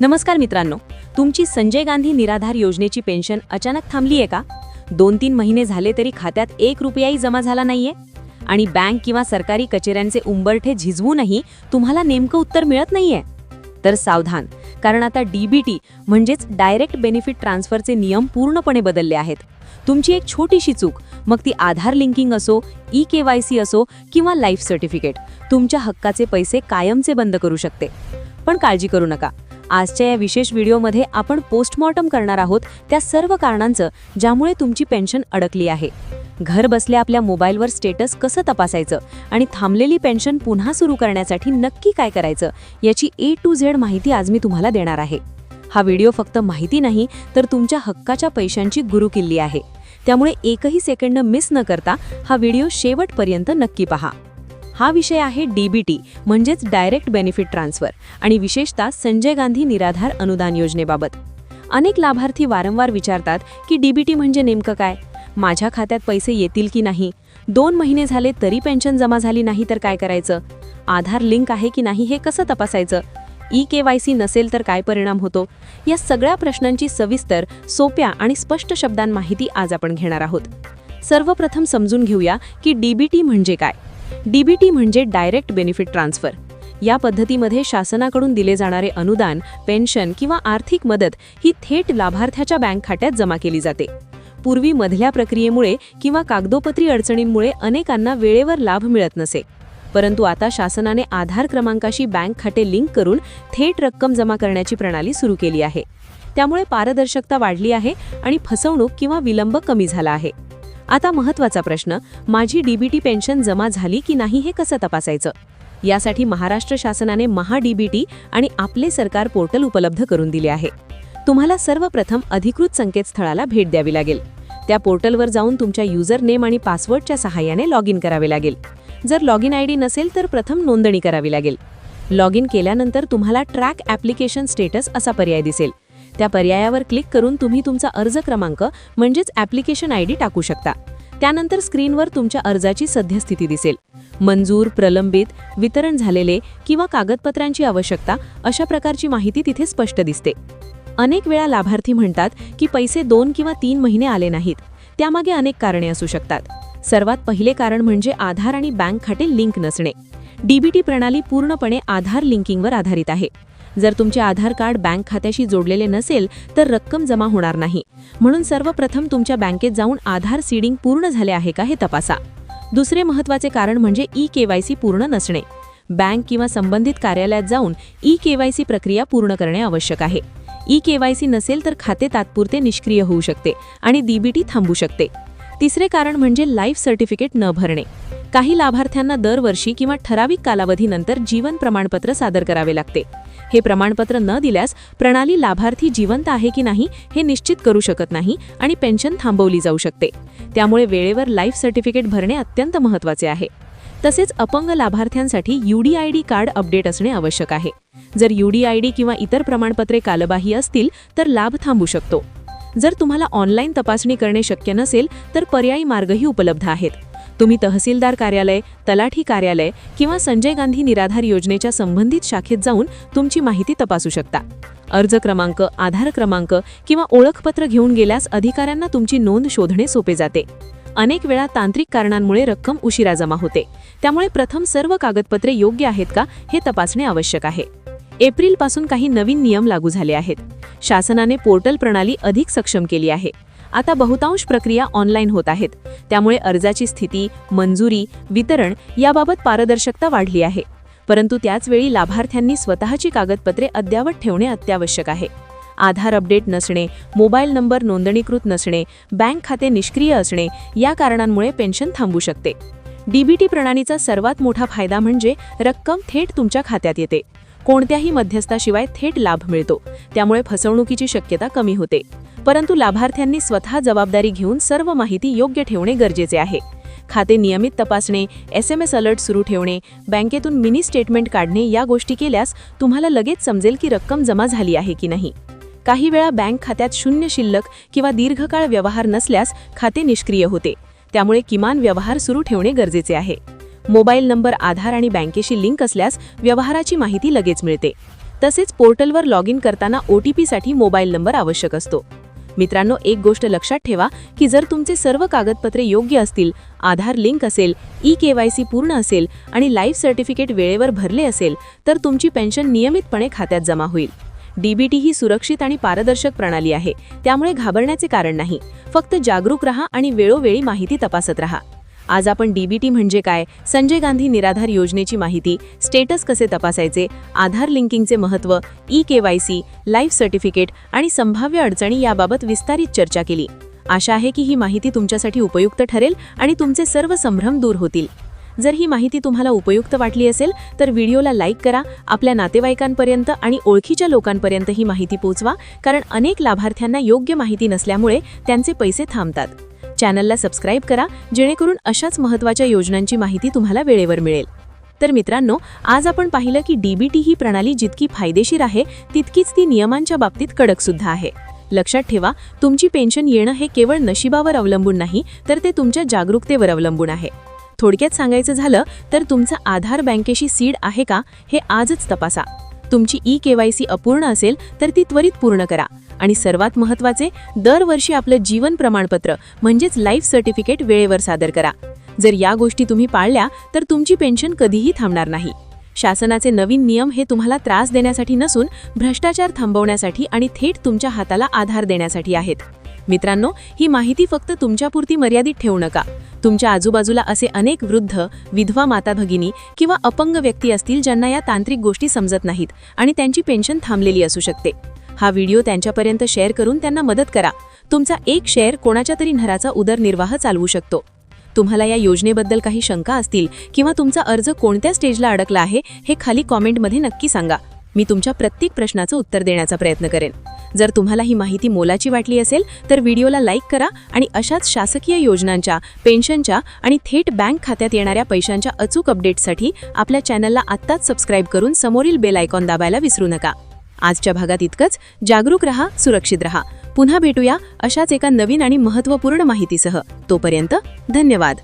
नमस्कार मित्रांनो, तुमची संजय गांधी निराधार योजनेची पेन्शन अचानक थांबली आहे का? 2-3 महिने झाले तरी खात्यात 1 रुपयाही जमा झाला नाहीये आणि बँक किंवा सरकारी कचेऱ्यांचे उंबरठे झिजवूनही तुम्हाला नेमकं उत्तर मिळत नाहीये? तर सावधान, कारण आता डीबीटी म्हणजेच डायरेक्ट बेनिफिट ट्रान्सफरचे नियम पूर्णपणे बदलले आहेत. तुमची एक छोटीशी चूक, मग ती आधार लिंकिंग असो, ई-केवायसी असो किंवा लाईफ सर्टिफिकेट, तुमच्या हक्काचे पैसे कायमचे बंद करू शकते. पण काळजी करू नका, आजच्या या विशेष व्हिडिओमध्ये आपण पोस्टमॉर्टम करणार आहोत त्या सर्व कारणांचं ज्यामुळे तुमची पेन्शन अडकली आहे. घर बसल्या आपल्या मोबाईलवर स्टेटस कसं तपासायचं आणि थांबलेली पेन्शन पुन्हा सुरू करण्यासाठी नक्की काय करायचं याची A to Z माहिती आज मी तुम्हाला देणार आहे. हा व्हिडिओ फक्त माहिती नाही तर तुमच्या हक्काच्या पैशांची गुरुकिल्ली आहे. त्यामुळे एकही सेकंड मिस न करता हा व्हिडिओ शेवटपर्यंत नक्की पहा. हा विषय आहे डीबीटी म्हणजेच डायरेक्ट बेनिफिट ट्रान्सफर आणि विशेषतः संजय गांधी निराधार अनुदान योजनेबाबत. अनेक लाभार्थी वारंवार विचारतात की डीबीटी म्हणजे नेमकं काय? माझ्या खात्यात पैसे येतील की नाही? 2 महिने झाले तरी पेन्शन जमा झाली नाही तर काय करायचं? आधार लिंक आहे की नाही हे कसं तपासायचं? ई-केवायसी नसेल तर काय परिणाम होतो? या सगळ्या प्रश्नांची सविस्तर, सोप्या आणि स्पष्ट शब्दांत माहिती आज आपण घेणार आहोत. सर्वप्रथम समजून घेऊया की डीबीटी म्हणजे काय. डीबीटी म्हणजे डायरेक्ट बेनिफिट ट्रान्सफर. या पद्धतीमध्ये शासनाकडून दिले जाणारे अनुदान, पेन्शन किंवा आर्थिक मदत ही थेट लाभार्थ्याच्या बँक खात्यात जमा केली जाते. पूर्वी मधल्या प्रक्रियेमुळे किंवा कागदोपत्री अडचणींमुळे अनेकांना वेळेवर लाभ मिळत नसे. परंतु आता शासनाने आधार क्रमांकाशी बँक खाते लिंक करून थेट रक्कम जमा करण्याची प्रणाली सुरू केली आहे. त्यामुळे पारदर्शकता वाढली आहे आणि फसवणूक किंवा विलंब कमी झाला आहे. आता महत्त्वाचा प्रश्न, माझी डीबीटी पेन्शन जमा झाली की नाही हे कसं तपासायचं? यासाठी महाराष्ट्र शासनाने महाडीबीटी आणि आपले सरकार पोर्टल उपलब्ध करून दिले आहे. तुम्हाला सर्वप्रथम अधिकृत संकेतस्थळाला भेट द्यावी लागेल. त्या पोर्टलवर जाऊन तुमच्या युजर नेम आणि पासवर्डच्या सहाय्याने लॉग इन करावे लागेल. जर लॉग इन ID नसेल तर प्रथम नोंदणी करावी लागेल. लॉग इन केल्यानंतर तुम्हाला ट्रॅक ॲप्लिकेशन स्टेटस असा पर्याय दिसेल. त्या पर्यायावर क्लिक करून तुम्ही तुमचा अर्ज क्रमांक म्हणजेच ॲप्लिकेशन ID टाकू शकता. त्यानंतर स्क्रीनवर तुमच्या अर्जाची सद्यस्थिती दिसेल. मंजूर, प्रलंबित, वितरण झालेले किंवा कागदपत्रांची आवश्यकता अशा प्रकारची माहिती तिथे स्पष्ट दिसते. अनेक वेळा लाभार्थी म्हणतात की पैसे 2 किंवा 3 महिने आले नाहीत. त्यामागे अनेक कारणे असू शकतात. सर्वात पहिले कारण म्हणजे आधार आणि बँक खाते लिंक नसणे. डीबीटी प्रणाली पूर्णपणे आधार लिंकिंगवर आधारित आहे. जर तुमचे आधार कार्ड बँक खात्याशी जोडलेले नसेल तर रक्कम जमा होणार नाही. म्हणून सर्वप्रथम तुमच्या बँकेत जाऊन आधार सीडिंग पूर्ण झाले आहे का हे तपासा. दुसरे महत्त्वाचे कारण म्हणजे ई-केवायसी पूर्ण नसणे. बँक किंवा संबंधित कार्यालयात जाऊन ई-केवायसी प्रक्रिया पूर्ण करणे आवश्यक आहे. ई-केवायसी नसेल तर खाते तात्पुरते निष्क्रिय होऊ शकते आणि डीबीटी थांबू शकते. तिसरे कारण म्हणजे लाईफ सर्टिफिकेट न भरणे. काही लाभार्थ्यांना दरवर्षी किंवा ठराविक कालावधीनंतर जीवन प्रमाणपत्र सादर करावे लागते. हे प्रमाणपत्र न दिल्यास प्रणाली लाभार्थी जिवंत आहे की नाही हे निश्चित करू शकत नाही आणि पेन्शन थांबवली जाऊ शकते. त्यामुळे वेळेवर लाईफ सर्टिफिकेट भरणे अत्यंत महत्त्वाचे आहे. तसेच अपंग लाभार्थ्यांसाठी UDID कार्ड अपडेट असणे आवश्यक आहे. जर UDID किंवा इतर प्रमाणपत्रे कालबाह्य असतील तर लाभ थांबू शकतो. जर तुम्हाला ऑनलाईन तपासणी करणे शक्य नसेल तर पर्यायी मार्गही उपलब्ध आहेत. तुम्ही तहसीलदार कार्यालय, तलाठी कार्यालय किंवा संजय गांधी निराधार योजनेच्या संबंधित शाखेत जाऊन तुमची माहिती तपासू शकता. अर्ज क्रमांक, आधार क्रमांक किंवा ओळखपत्र घेऊन गेल्यास अधिकाऱ्यांना तुमची नोंद शोधणे सोपे जाते. अनेक वेळा तांत्रिक कारणांमुळे रक्कम उशिरा जमा होते. त्यामुळे प्रथम सर्व कागदपत्रे योग्य आहेत का हे तपासणे आवश्यक आहे. एप्रिलपासून काही नवीन नियम लागू झाले आहेत. शासनाने पोर्टल प्रणाली अधिक सक्षम केली आहे. आता बहुतांश प्रक्रिया ऑनलाईन होत आहेत. त्यामुळे अर्जाची स्थिती, मंजुरी, वितरण याबाबत पारदर्शकता वाढली आहे. परंतु त्याच वेळी लाभार्थ्यांनी स्वतःची कागदपत्रे अद्ययावत ठेवणे अत्यावश्यक आहे. आधार अपडेट नसणे, मोबाईल नंबर नोंदणीकृत नसणे, बँक खाते निष्क्रिय असणे या कारणांमुळे पेन्शन थांबू शकते. डीबीटी प्रणालीचा सर्वात मोठा फायदा म्हणजे रक्कम थेट तुमच्या खात्यात येते. कोणत्याही मध्यस्थाशिवाय थेट लाभ मिळतो. त्यामुळे फसवणुकीची शक्यता कमी होते. परंतु लाभार्थ्यांनी स्वतः जबाबदारी घेऊन सर्व माहिती योग्य ठेवणे गरजेचे आहे. खाते नियमित तपासणे, SMS अलर्ट सुरू ठेवणे, बँकेतून मिनी स्टेटमेंट काढणे या गोष्टी केल्यास तुम्हाला लगेच समजेल की रक्कम जमा झाली आहे की नाही. काही वेळा बँक खात्यात शून्य शिल्लक किंवा दीर्घकाळ व्यवहार नसल्यास खाते निष्क्रिय होते. त्यामुळे किमान व्यवहार सुरू ठेवणे गरजेचे आहे. मोबाईल नंबर, आधार आणि बँकेशी लिंक असल्यास व्यवहाराची माहिती लगेच मिळते. तसेच पोर्टलवर लॉग इन करताना OTPसाठी मोबाईल नंबर आवश्यक असतो. मित्रांनो, एक गोष्ट लक्षात ठेवा की जर तुमचे सर्व कागदपत्रे योग्य असतील, आधार लिंक असेल, KYC पूर्ण असेल आणि लाईफ सर्टिफिकेट वेळेवर भरले असेल तर तुमची पेन्शन नियमितपणे खात्यात जमा होईल. DBT ही सुरक्षित आणि पारदर्शक प्रणाली आहे, त्यामुळे घाबरण्याचे कारण नाही. फक्त जागरूक रहा आणि वेळोवेळी माहिती तपासत रहा. आज आपण DBT म्हणजे काय, संजय गांधी निराधार योजनेची माहिती, स्टेटस कसे तपासायचे, आधार लिंकिंगचे महत्त्व, KYC, लाईफ सर्टिफिकेट आणि संभाव्य अडचणी याबाबत विस्तारित चर्चा केली. आशा आहे की ही माहिती तुमच्यासाठी उपयुक्त ठरेल आणि तुमचे सर्व संभ्रम दूर होतील. जर ही माहिती तुम्हाला उपयुक्त वाटली असेल तर व्हिडिओला लाईक करा, आपल्या नातेवाईकांपर्यंत आणि ओळखीच्या लोकांपर्यंत ही माहिती पोहोचवा, कारण अनेक लाभार्थ्यांना योग्य माहिती नसल्यामुळे त्यांचे पैसे थांबतात. चॅनलला सबस्क्राईब करा जेणेकरून अशाच महत्त्वाच्या योजनांची माहिती तुम्हाला वेळेवर मिळेल. तर मित्रांनो, आज आपण पाहिलं की DBT ही प्रणाली जितकी फायदेशीर आहे तितकीच ती नियमांच्या बाबतीत कडक सुद्धा आहे. लक्षात ठेवा, तुमची पेन्शन येणं हे केवळ नशिबावर अवलंबून नाही तर ते तुमच्या जागरूकतेवर अवलंबून आहे. थोडक्यात सांगायचं झालं तर तुमचा आधार बँकेशी सीड आहे का हे आजच तपासा. तुमची KYC अपूर्ण असेल तर ती त्वरित पूर्ण करा आणि सर्वात महत्त्वाचे, दरवर्षी आपलं जीवन प्रमाणपत्र म्हणजेच लाईफ सर्टिफिकेट वेळेवर सादर करा. जर या गोष्टी तुम्ही पाळल्या तर तुमची पेन्शन कधीही थांबणार नाही. शासनाचे नवीन नियम हे तुम्हाला त्रास देण्यासाठी नसून भ्रष्टाचार थांबवण्यासाठी आणि थेट तुमच्या हाताला आधार देण्यासाठी आहेत. मित्रांनो, ही माहिती फक्त तुमच्यापुरती मर्यादित ठेवू नका. तुमच्या आजूबाजूला असे अनेक वृद्ध, विधवा माता भगिनी किंवा अपंग व्यक्ती असतील ज्यांना या तांत्रिक गोष्टी समजत नाहीत आणि त्यांची पेन्शन थांबलेली असू शकते. हा व्हिडिओ त्यांच्यापर्यंत शेअर करून त्यांना मदत करा. तुमचा एक शेअर कोणाच्या तरी घराचा उदरनिर्वाह चालवू शकतो. तुम्हाला या योजनेबद्दल काही शंका असतील किंवा तुमचा अर्ज कोणत्या स्टेजला अडकला आहे हे खाली कॉमेंटमध्ये नक्की सांगा. मी तुमच्या प्रत्येक प्रश्नाचं उत्तर देण्याचा प्रयत्न करेन. जर तुम्हाला ही माहिती मोलाची वाटली असेल तर व्हिडिओला लाईक करा आणि अशाच शासकीय योजनांच्या, पेन्शनच्या आणि थेट बँक खात्यात येणाऱ्या पैशांच्या अचूक अपडेट्ससाठी आपल्या चॅनलला आत्ताच सबस्क्राईब करून समोरील बेल आयकॉन दाबायला विसरू नका. आजच्या भागात इतकंच. जागरूक रहा, सुरक्षित रहा. पुन्हा भेटूया अशाच एका नवीन आणि महत्त्वपूर्ण माहितीसह. तोपर्यंत धन्यवाद.